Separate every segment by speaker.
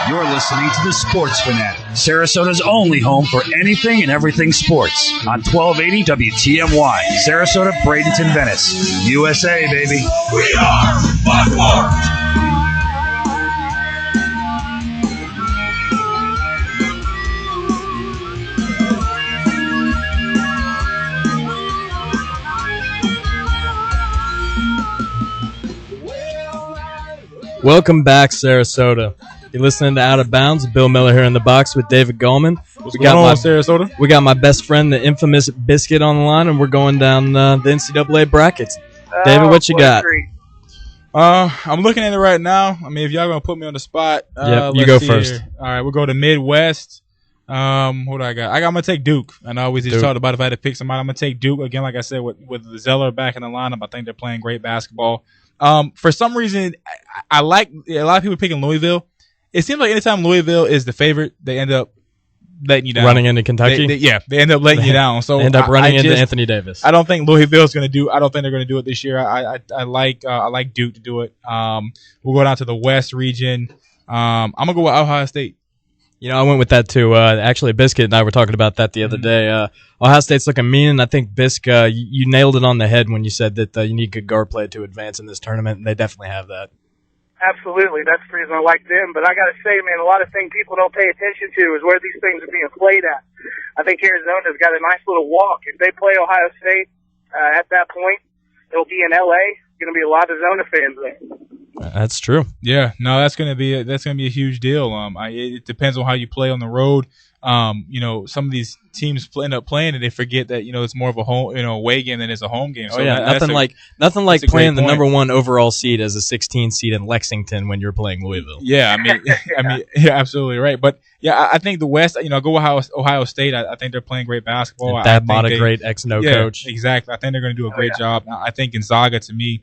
Speaker 1: You're listening to The Sports Fanatic, Sarasota's only home for anything and everything sports. On 1280 WTMY, Sarasota, Bradenton, Venice. USA, baby.
Speaker 2: We are Wagner.
Speaker 3: Welcome back, Sarasota. You're listening to Out of Bounds. Bill Miller here in the box with David Gallman.
Speaker 4: What's going on, Sarasota?
Speaker 3: We got my best friend, the infamous Biscuit, on the line, and we're going down the NCAA brackets. David, what you got?
Speaker 4: I'm looking at it right now. I mean, if y'all gonna put me on the spot,
Speaker 3: you go first.
Speaker 4: Here. All right, we'll go to Midwest. Who do I got? I'm gonna take Duke. I know we just talked about if I had to pick somebody, I'm gonna take Duke again. Like I said, with Zeller back in the lineup, I think they're playing great basketball. For some reason, I like a lot of people picking Louisville. It seems like anytime Louisville is the favorite, they end up letting you down.
Speaker 3: Running into Kentucky?
Speaker 4: They end up letting you down. So
Speaker 3: end up running into Anthony Davis.
Speaker 4: I don't think Louisville's going to do. I don't think they're going to do it this year. I like Duke to do it. We'll go down to the West region. I'm gonna go with Ohio State.
Speaker 3: You know, I went with that too. Actually, Biscuit and I were talking about that the other day. Ohio State's looking mean, and I think Bisc, you nailed it on the head when you said that you need good guard play to advance in this tournament, and they definitely have that.
Speaker 5: Absolutely. That's the reason I like them. But I got to say, man, a lot of things people don't pay attention to is where these things are being played at. I think Arizona's got a nice little walk. If they play Ohio State at that point, it'll be in L.A. Going to be a lot of Zona fans there.
Speaker 3: That's true.
Speaker 4: Yeah, no, that's gonna be a huge deal. It depends on how you play on the road. Some of these teams end up playing and they forget that it's more of a home, away game than it's a home game. So
Speaker 3: nothing like playing the number one overall seed as a 16 seed in Lexington when you're playing Louisville.
Speaker 4: Yeah, yeah, absolutely right. But yeah, I think the West, go Ohio State. I think they're playing great basketball.
Speaker 3: That bought a great X-No coach.
Speaker 4: Exactly. I think they're going to do a great job. I think Gonzaga, to me,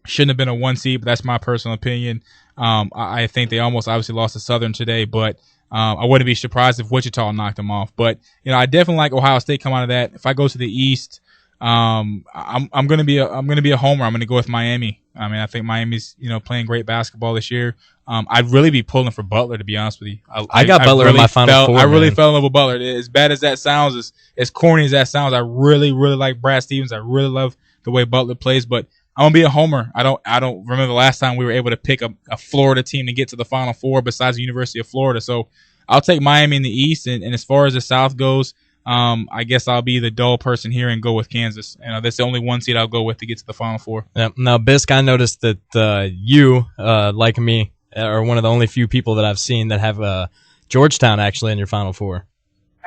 Speaker 4: shouldn't have been a 1 seed, but that's my personal opinion. I think they almost obviously lost to Southern today, but I wouldn't be surprised if Wichita knocked them off. But I definitely like Ohio State come out of that. If I go to the East, I'm gonna be a homer. I'm gonna go with Miami. I mean, I think Miami's playing great basketball this year. I'd really be pulling for Butler, to be honest with you.
Speaker 3: I got Butler
Speaker 4: really
Speaker 3: in my Final Four.
Speaker 4: I really fell in love with Butler. As bad as that sounds, as corny as that sounds, I really, really like Brad Stevens. I really love the way Butler plays, but I'm gonna be a homer. I don't remember the last time we were able to pick a Florida team to get to the Final Four besides the University of Florida. So I'll take Miami in the East, and as far as the South goes, I guess I'll be the dull person here and go with Kansas. That's the only 1 seed I'll go with to get to the Final Four.
Speaker 3: Yeah. Now, Bisc, I noticed that you, like me, are one of the only few people that I've seen that have Georgetown actually in your Final Four.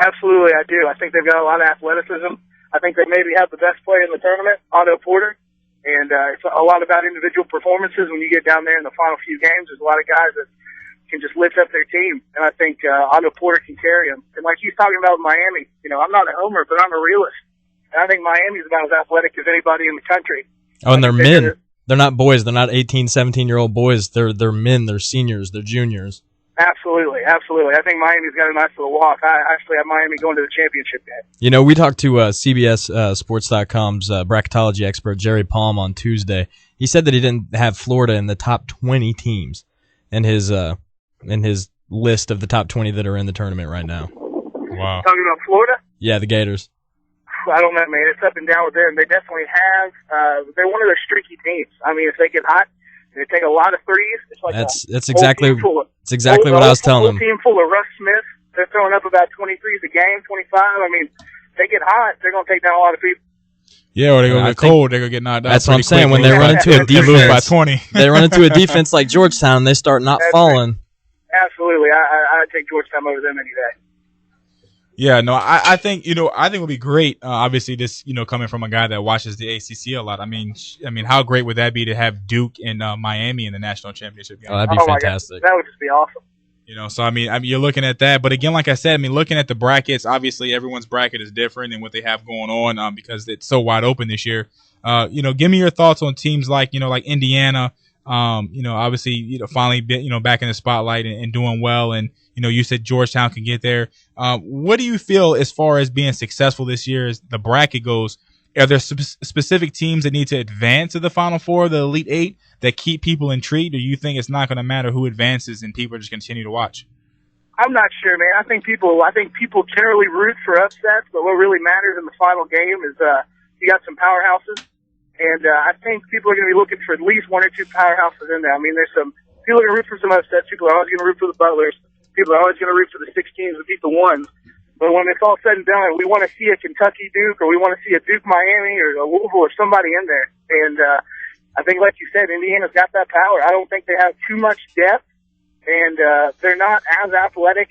Speaker 5: Absolutely, I do. I think they've got a lot of athleticism. I think they maybe have the best player in the tournament, Otto Porter. And it's a lot about individual performances. When you get down there in the final few games, there's a lot of guys that can just lift up their team. And I think Otto Porter can carry them. And like he's talking about Miami, I'm not a homer, but I'm a realist. And I think Miami's about as athletic as anybody in the country.
Speaker 3: Oh, and they're men. They're not boys. They're not 18, 17-year-old boys. They're men. They're seniors. They're juniors.
Speaker 5: Absolutely, absolutely. I think Miami's got a nice little walk. I actually have Miami going to the championship game.
Speaker 3: We talked to CBS Sports.com's bracketology expert, Jerry Palm, on Tuesday. He said that he didn't have Florida in the top 20 teams in his list of the top 20 that are in the tournament right now.
Speaker 4: Wow.
Speaker 5: Talking about Florida?
Speaker 3: Yeah, the Gators.
Speaker 5: I don't know, man. It's up and down with them. They definitely have. They're one of those streaky teams. I mean, if they get hot, they take a lot of threes. It's like
Speaker 3: that's exactly what I was telling them.
Speaker 5: A team full of Russ Smith. They're throwing up about 20 threes a game, 25. I mean, if they get hot, they're going to take down a lot of people.
Speaker 4: Yeah, or they're going to get cold. They're going to get knocked out.
Speaker 3: That's what I'm saying. When they run into a defense,
Speaker 4: lose by 20.
Speaker 3: They run into a defense like Georgetown, they start not falling.
Speaker 5: Absolutely. I'd take Georgetown over them any day.
Speaker 4: Yeah, no, I think it would be great. Obviously, this coming from a guy that watches the ACC a lot. I mean, how great would that be to have Duke and Miami in the national championship game?
Speaker 3: Oh, that'd be fantastic.
Speaker 5: That would just be awesome.
Speaker 4: So I mean, you're looking at that, but again, like I said, looking at the brackets, obviously everyone's bracket is different and what they have going on because it's so wide open this year. Give me your thoughts on teams like Indiana. Obviously, finally, back in the spotlight and doing well, and you said Georgetown can get there. What do you feel as far as being successful this year as the bracket goes? are there specific teams that need to advance to the Final Four, the Elite Eight, that keep people intrigued, or you think it's not going to matter who advances and people are just continue to watch?
Speaker 5: I'm not sure, man. I think people generally root for upsets, but what really matters in the final game is you got some powerhouses, and I think people are going to be looking for at least one or two powerhouses in there. I mean, there's some people are going to root for some upsets. People are always going to root for the Butlers. People are always going to root for the 6 teams that beat the 1s. But when it's all said and done, we want to see a Kentucky Duke, or we want to see a Duke Miami, or a Louisville, or somebody in there. And I think, like you said, Indiana's got that power. I don't think they have too much depth, and they're not as athletic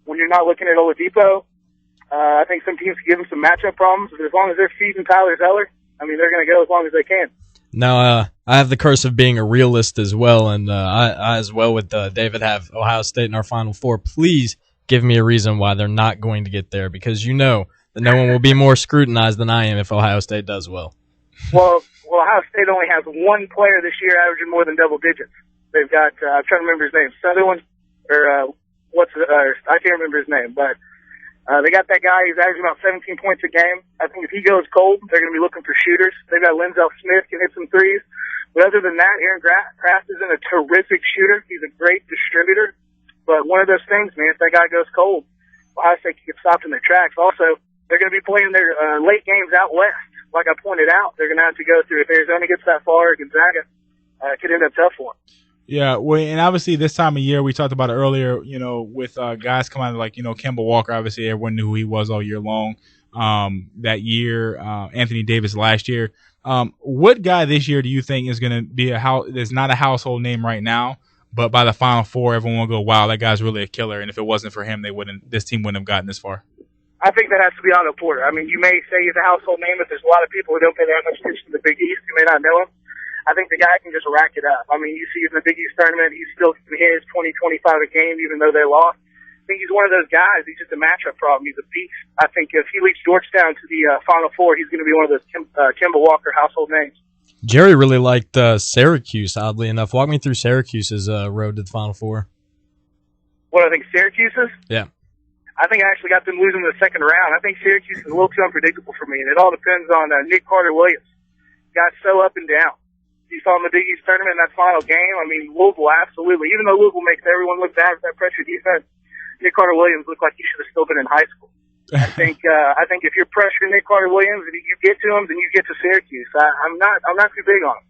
Speaker 5: when you're not looking at Oladipo. I think some teams give them some matchup problems, but as long as they're feeding Tyler Zeller, I mean, they're going to go as long as they can.
Speaker 3: Now, I have the curse of being a realist as well, and I as well with David have Ohio State in our Final Four. Please give me a reason why they're not going to get there, because you know that no one will be more scrutinized than I am if Ohio State does well.
Speaker 5: Well, Ohio State only has one player this year averaging more than double digits. They've got, I'm trying to remember his name, Sutherland, or I can't remember his name, but they got that guy. He's averaging about 17 points a game. I think if he goes cold, they're going to be looking for shooters. They've got Lenzell Smith can hit some threes. But other than that, Aaron Kraft isn't a terrific shooter. He's a great distributor. But one of those things, man, if that guy goes cold, Ohio State can get stopped in their tracks. Also, they're going to be playing their late games out west. Like I pointed out, they're going to have to go through. If Arizona gets that far, Gonzaga it could end up tough for them.
Speaker 4: Yeah, well, and obviously this time of year, we talked about it earlier, with guys coming out like, Kemba Walker, obviously everyone knew who he was all year long. That year, Anthony Davis last year. What guy this year do you think is going to be is not a household name right now, but by the Final Four, everyone will go, wow, that guy's really a killer. And if it wasn't for him, this team wouldn't have gotten this far.
Speaker 5: I think that has to be Otto Porter. I mean, you may say he's a household name, but there's a lot of people who don't pay that much attention to the Big East who may not know him. I think the guy can just rack it up. I mean, you see in the Big East tournament, he's still his 20, 25 a game, even though they lost. I think he's one of those guys. He's just a matchup problem. He's a beast. I think if he leads Georgetown to the Final Four, he's going to be one of those Kemba Walker household names.
Speaker 3: Jerry really liked Syracuse, oddly enough. Walk me through Syracuse's road to the Final Four.
Speaker 5: What I think Syracuse's?
Speaker 3: Yeah.
Speaker 5: I think I actually got them losing in the second round. I think Syracuse is a little too unpredictable for me, and it all depends on Nick Carter-Williams. Got so up and down. You saw him in the Big East tournament in that final game. I mean, Louisville, absolutely. Even though Louisville makes everyone look bad with that pressure defense, Nick Carter-Williams looked like he should have still been in high school. I think if you're pressuring Nick Carter-Williams, if you get to him, then you get to Syracuse. I'm not too big on him.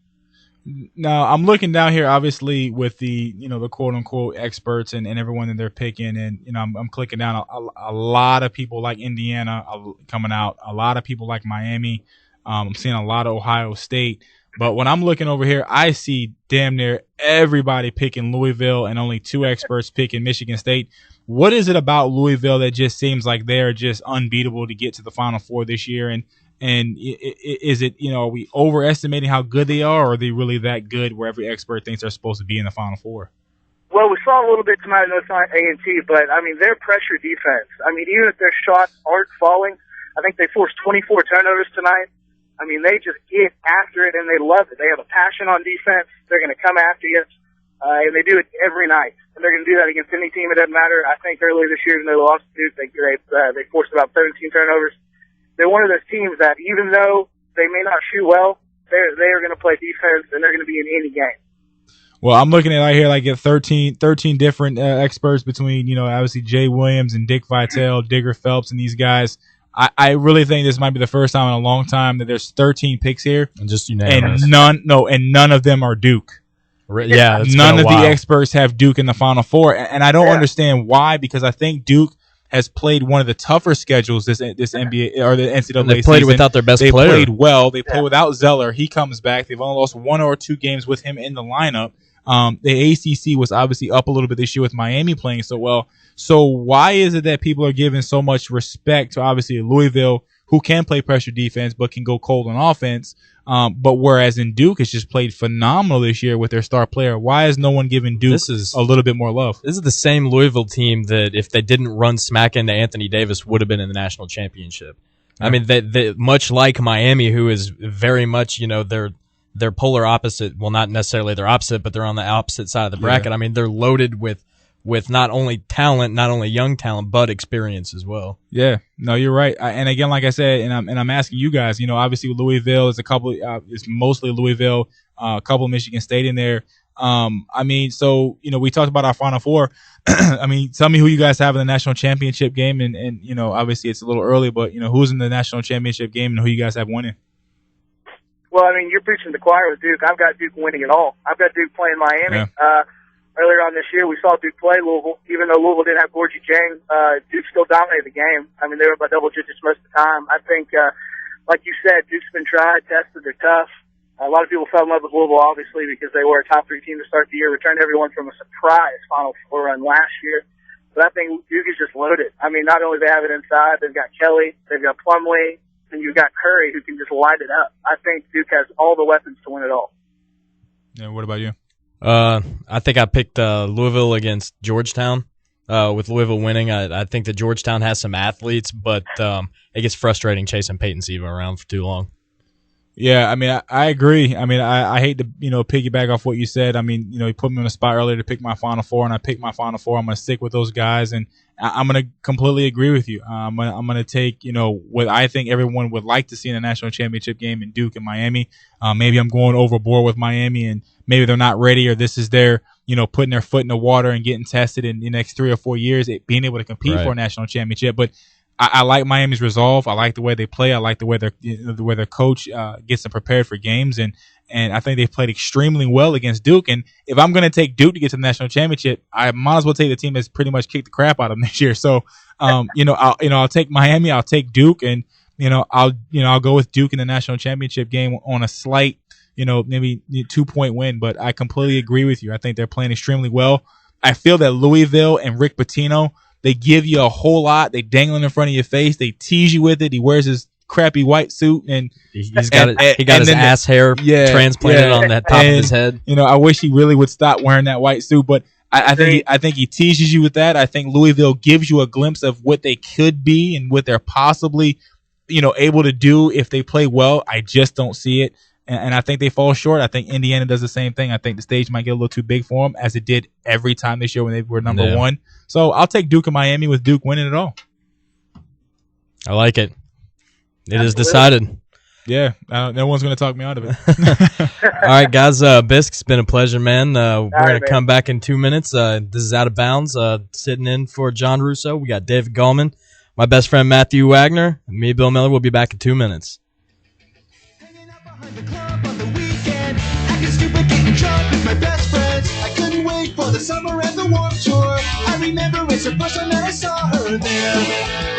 Speaker 4: Now, I'm looking down here, obviously, with the quote-unquote experts and everyone that they're picking, and, I'm clicking down. A lot of people like Indiana coming out, a lot of people like Miami. I'm seeing a lot of Ohio State. But when I'm looking over here, I see damn near everybody picking Louisville and only 2 experts picking Michigan State. What is it about Louisville that just seems like they're just unbeatable to get to the Final Four this year? And is it, are we overestimating how good they are, or are they really that good where every expert thinks they're supposed to be in the Final Four?
Speaker 5: Well, we saw a little bit tonight in A&T, but, I mean, their pressure defense, I mean, even if their shots aren't falling, I think they forced 24 turnovers tonight. I mean, they just get after it, and they love it. They have a passion on defense. They're going to come after you, and they do it every night. And they're going to do that against any team. It doesn't matter. I think earlier this year when they lost to Duke, they forced about 13 turnovers. They're one of those teams that even though they may not shoot well, they are going to play defense, and they're going to be in any game.
Speaker 4: Well, I'm looking at right here, like 13 different experts between, obviously Jay Williams and Dick Vitale, Digger Phelps, and these guys. I really think this might be the first time in a long time that there's 13 picks here,
Speaker 3: and just unanimous.
Speaker 4: And none of them are Duke.
Speaker 3: Yeah,
Speaker 4: none of the experts have Duke in the Final Four, and I don't understand why, because I think Duke has played one of the tougher schedules this NBA or the NCAA season.
Speaker 3: They played without their best player.
Speaker 4: They played well. They played without Zeller. He comes back. They've only lost 1 or 2 games with him in the lineup. The ACC was obviously up a little bit this year with Miami playing so well. So why is it that people are giving so much respect to obviously Louisville, who can play pressure defense but can go cold on offense? But whereas in Duke, it's just played phenomenal this year with their star player. Why is no one giving Duke a little bit more love?
Speaker 3: This is the same Louisville team that if they didn't run smack into Anthony Davis would have been in the national championship. I mean, they much like Miami, who is very much, they're polar opposite. Well, not necessarily they're opposite, but they're on the opposite side of the bracket. I mean, they're loaded with with not only talent, not only young talent, but experience as well.
Speaker 4: Yeah, no, you're right. And again, like I said, and I'm asking you guys, obviously Louisville is it's mostly Louisville, a couple of Michigan State in there. So we talked about our Final Four. Tell me who you guys have in the national championship game, and obviously it's a little early, but who's in the national championship game and who you guys have winning?
Speaker 5: Well, you're preaching the choir with Duke. I've got Duke winning it all. I've got Duke playing Miami.
Speaker 4: Yeah.
Speaker 5: Earlier on this year, we saw Duke play Louisville. Even though Louisville didn't have Gorgie Jang, Duke still dominated the game. They were by double digits most of the time. I think, like you said, Duke's been tried, tested, they're tough. A lot of people fell in love with Louisville, obviously, because they were a top 3 team to start the year, returned everyone from a surprise Final Four run last year. But I think Duke is just loaded. Not only do they have it inside, they've got Kelly, they've got Plumlee, and you've got Curry who can just light it up. I think Duke has all the weapons to win it all.
Speaker 4: Yeah, what about you?
Speaker 3: I think I picked Louisville against Georgetown. With Louisville winning, I think that Georgetown has some athletes, but it gets frustrating chasing Peyton Siva around for too long.
Speaker 4: Yeah, I agree. I hate to, piggyback off what you said. You put me on the spot earlier to pick my Final Four, and I picked my Final Four. I'm going to stick with those guys, and I'm going to completely agree with you. I'm going to take, what I think everyone would like to see in a national championship game in Duke and Miami. Maybe I'm going overboard with Miami, and maybe they're not ready, or this is their, putting their foot in the water and getting tested in the next 3 or 4 years, being able to compete for a national championship. But I like Miami's resolve. I like the way they play. I like the way their coach gets them prepared for games, and I think they've played extremely well against Duke. And if I'm going to take Duke to get to the national championship, I might as well take the team that's pretty much kicked the crap out of them this year. So, I'll take Miami. I'll take Duke, and I'll go with Duke in the national championship game on a slight, maybe 2-point win. But I completely agree with you. I think they're playing extremely well. I feel that Louisville and Rick Pitino, they give you a whole lot. They dangle it in front of your face. They tease you with it. He wears his crappy white suit, and
Speaker 3: he got his ass hair transplanted on that top of his head.
Speaker 4: I wish he really would stop wearing that white suit, but I think he teases you with that. I think Louisville gives you a glimpse of what they could be and what they're possibly, able to do if they play well. I just don't see it. And I think they fall short. I think Indiana does the same thing. I think the stage might get a little too big for them, as it did every time this year when they were number 1. So I'll take Duke and Miami, with Duke winning it all.
Speaker 3: I like it. It is decided.
Speaker 4: Yeah, no one's going to talk me out of it.
Speaker 3: All right, guys. Bisk, it's been a pleasure, man. We're going to come back in 2 minutes. This is Out of Bounds. Sitting in for John Russo. We got David Gallman, my best friend Matthew Wagner, and me, Bill Miller. We'll be back in 2 minutes.
Speaker 2: The club on the weekend, acting stupid, getting drunk with my best friends. I couldn't wait for the summer and the Warped Tour. I remember it's the first time that I saw her there.